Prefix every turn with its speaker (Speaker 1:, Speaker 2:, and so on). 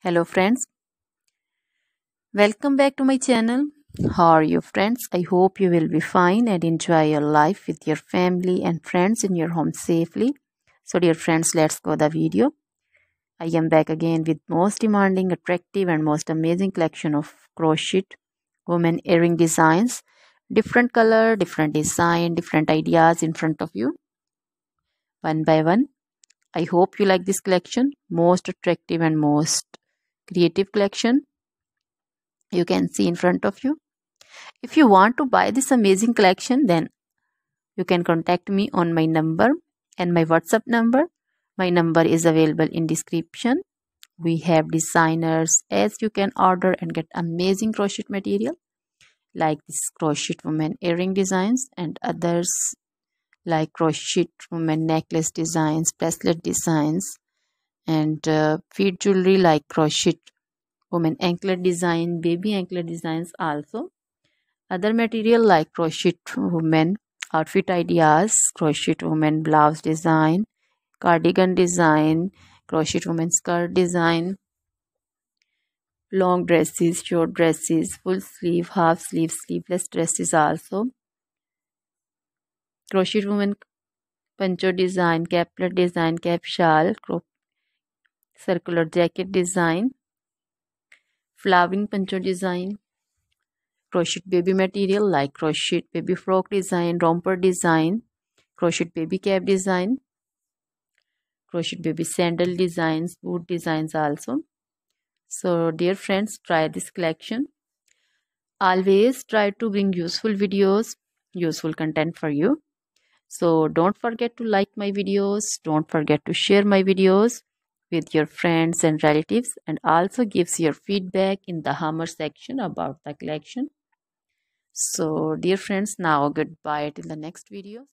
Speaker 1: Hello friends, welcome back to my channel. How are you friends? I hope you will be fine and enjoy your life with your family and friends in your home safely. So dear friends, let's go the video. I am back again with most demanding, attractive and most amazing collection of crochet women earring designs. Different color, different design, different ideas in front of you. One by one. I hope you like this collection. Most attractive and most creative collection you can see in front of you. If you want to buy this amazing collection, then you can contact me on my number and my WhatsApp number. My number is available in description. We have designers as you can order and get amazing crochet material like this crochet woman earring designs and others like crochet woman necklace designs, bracelet designs and feet jewelry like crochet woman anklet design, baby anklet designs also. Other material like crochet women outfit ideas, crochet women blouse design, cardigan design, crochet women skirt design, long dresses, short dresses, full sleeve, half sleeve, sleeveless dresses also. Crochet women poncho design, caplet design, cap shawl, circular jacket design, flowering poncho design, crochet baby material like crochet baby frock design, romper design, crochet baby cap design, crochet baby sandal designs, boot designs also. So dear friends, try this collection. Always try to bring useful videos, useful content for you. So don't forget to like my videos, don't forget to share my videos with your friends and relatives, and also gives your feedback in the hammer section about the collection. So dear friends, now goodbye till the next video.